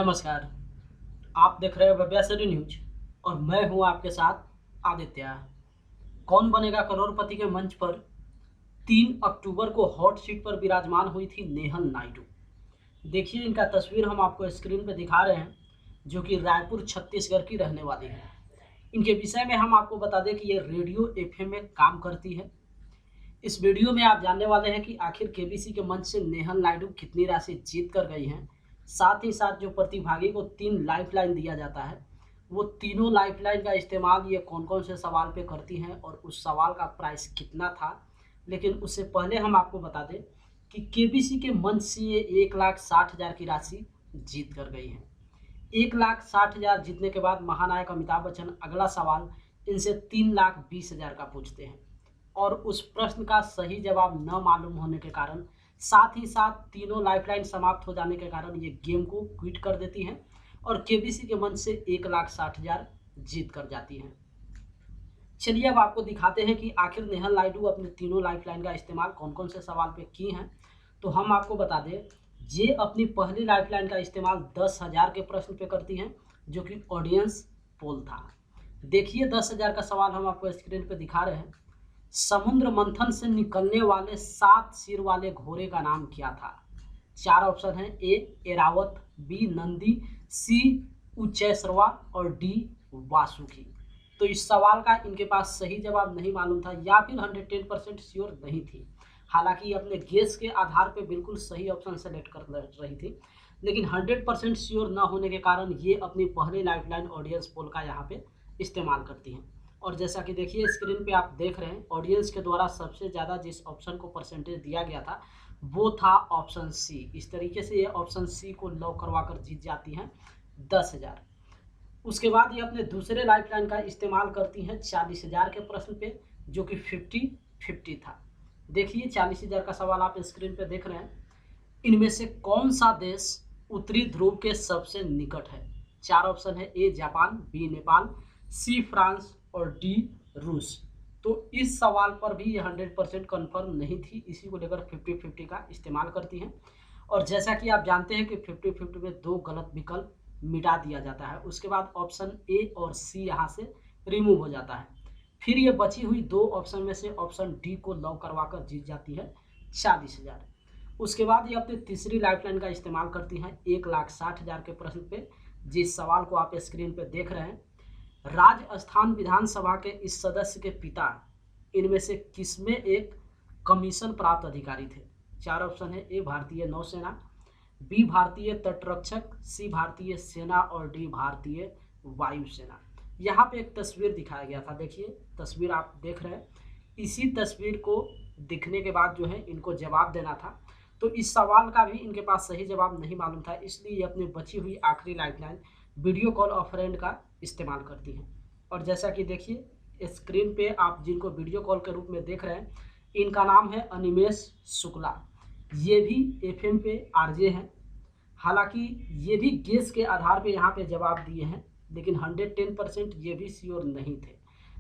नमस्कार। आप देख रहे हैं भव्यासरी न्यूज और मैं हूं आपके साथ आदित्य। कौन बनेगा करोड़पति के मंच पर 3 अक्टूबर को हॉट सीट पर विराजमान हुई थी नेहल नायडू। देखिए, इनका तस्वीर हम आपको स्क्रीन पे दिखा रहे हैं, जो कि रायपुर छत्तीसगढ़ की रहने वाली है। इनके विषय में हम आपको बता दें कि ये रेडियो एफएम में काम करती है। इस वीडियो में आप जानने वाले हैं कि आखिर केबीसी के मंच से नेहल नायडू कितनी राशि जीत कर गई हैं। साथ ही साथ जो प्रतिभागी को 3 लाइफलाइन दिया जाता है, वो तीनों लाइफलाइन का इस्तेमाल ये कौन-कौन से सवाल पे करती हैं और उस सवाल का प्राइस कितना था। लेकिन उससे पहले हम आपको बता दें कि केबीसी के मंच से ये 1,60,000 की राशि जीत कर गई हैं। 1,60,000 जीतने के बाद महानायक अमिताभ बच्चन अगला सवाल इनसे 3,20,000 का पूछते हैं और उस प्रश्न का सही जवाब न मालूम होने के कारण, साथ ही साथ तीनों लाइफलाइन समाप्त हो जाने के कारण ये गेम को क्विट कर देती हैं और केबीसी के मंच से 1,60,000 जीत कर जाती हैं। चलिए अब आपको दिखाते हैं कि आखिर नेहल नायडू अपने तीनों लाइफलाइन का इस्तेमाल कौन-कौन से सवाल पे की हैं। तो हम आपको बता दें, ये अपनी पहली लाइफलाइन का इस्तेमाल 10,000 के प्रश्न पे करती हैं, जो कि ऑडियंस पोल था। देखिए 10,000 का सवाल हम आपको स्क्रीन पे दिखा रहे हैं। समुद्र मंथन से निकलने वाले 7 सिर वाले घोड़े का नाम क्या था? 4 ऑप्शन हैं। ए एरावत, बी नंदी, सी उच्चैश्रवा और डी वासुकी। तो इस सवाल का इनके पास सही जवाब नहीं मालूम था या फिर 110% श्योर नहीं थी। हालांकि अपने गेस के आधार पे बिल्कुल सही ऑप्शन सेलेक्ट कर रही थी, लेकिन 100% श्योर न होने के कारण ये अपनी पहली लाइफलाइन ऑडियंस पोल का यहाँ पे इस्तेमाल करती हैं। और जैसा कि देखिए स्क्रीन पे आप देख रहे हैं, ऑडियंस के द्वारा सबसे ज़्यादा जिस ऑप्शन को परसेंटेज दिया गया था वो था ऑप्शन सी। इस तरीके से ये ऑप्शन सी को लॉक करवा कर जीत जाती हैं 10,000। उसके बाद ये अपने दूसरे लाइफलाइन का इस्तेमाल करती हैं 40,000 के प्रश्न पे, जो कि 50-50 था। देखिए 40,000 का सवाल आप स्क्रीन पे देख रहे हैं। इनमें से कौन सा देश उत्तरी ध्रुव के सबसे निकट है? 4 ऑप्शन है। A Japan, B Nepal, C France और डी रूस। तो इस सवाल पर भी ये 100% कन्फर्म नहीं थी, इसी को लेकर 50-50 का इस्तेमाल करती हैं। और जैसा कि आप जानते हैं कि 50-50 में 2 गलत विकल्प मिटा दिया जाता है, उसके बाद ऑप्शन ए और सी यहाँ से रिमूव हो जाता है। फिर ये बची हुई 2 ऑप्शन में से ऑप्शन डी को लॉक करवा कर जीत जाती है 40,000। उसके बाद ये अपनी तीसरी लाइफलाइन का इस्तेमाल करती हैं 1,60,000 के प्रश्न पे, जिस सवाल को आप स्क्रीन पे देख रहे हैं। राजस्थान विधानसभा के इस सदस्य के पिता इनमें से किसमें एक कमीशन प्राप्त अधिकारी थे? 4 ऑप्शन है। ए भारतीय नौसेना, बी भारतीय तटरक्षक, सी भारतीय सेना और डी भारतीय वायुसेना। यहाँ पे एक तस्वीर दिखाया गया था, देखिए तस्वीर आप देख रहे हैं। इसी तस्वीर को दिखने के बाद जो है इनको जवाब देना था, तो इस सवाल का भी इनके पास सही जवाब नहीं मालूम था, इसलिए ये अपनी बची हुई आखिरी लाइफलाइन वीडियो कॉल अ फ्रेंड का इस्तेमाल करती हैं। और जैसा कि देखिए स्क्रीन पे आप जिनको वीडियो कॉल के रूप में देख रहे हैं, इनका नाम है अनिमेश शुक्ला। ये भी एफएम पे आरजे हैं। हालांकि ये भी गेस के आधार पे यहाँ पे जवाब दिए हैं, लेकिन 110% ये भी श्योर नहीं थे।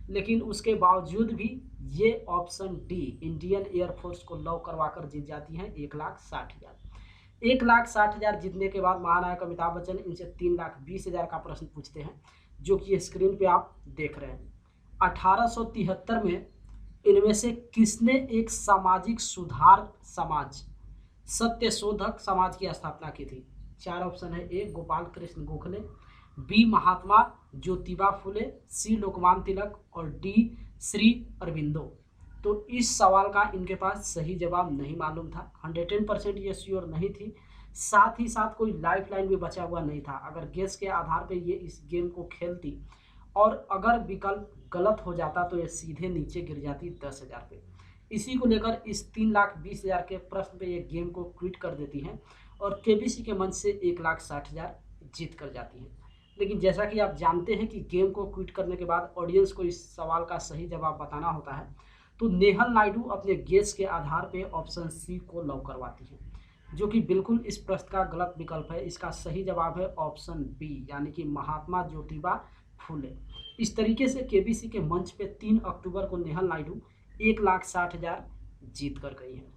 लेकिन उसके बावजूद भी ये ऑप्शन डी इंडियन एयरफोर्स को लॉक करवा कर जीत जाती हैं 1,60,000। 1,60,000 जीतने के बाद महानायक अमिताभ बच्चन इनसे 3,20,000 का प्रश्न पूछते हैं, जो कि स्क्रीन पे आप देख रहे हैं। 1873 में इनमें से किसने एक सामाजिक सुधार समाज, सत्यशोधक समाज की स्थापना की थी? 4 ऑप्शन है। ए गोपाल कृष्ण गोखले, बी महात्मा ज्योतिबा फुले, सी लोकमान्य तिलक और डी श्री अरविंदो। तो इस सवाल का इनके पास सही जवाब नहीं मालूम था, 110% ये श्योर नहीं थी। साथ ही साथ कोई लाइफलाइन भी बचा हुआ नहीं था। अगर गेस के आधार पे ये इस गेम को खेलती और अगर विकल्प गलत हो जाता तो ये सीधे नीचे गिर जाती 10,000 पे। इसी को लेकर इस 3,20,000 के प्रश्न पे ये गेम को क्विट कर देती हैं और केबीसी के मंच से 1,60,000 जीत कर जाती हैं। लेकिन जैसा कि आप जानते हैं कि गेम को क्विट करने के बाद ऑडियंस को इस सवाल का सही जवाब बताना होता है, तो नेहल नायडू अपने गेस के आधार पे ऑप्शन सी को लॉक करवाती हैं, जो कि बिल्कुल इस प्रश्न का गलत विकल्प है। इसका सही जवाब है ऑप्शन बी, यानी कि महात्मा ज्योतिबा फुले। इस तरीके से केबीसी के मंच पे 3 अक्टूबर को नेहल नायडू 1,60,000 जीत कर गई हैं।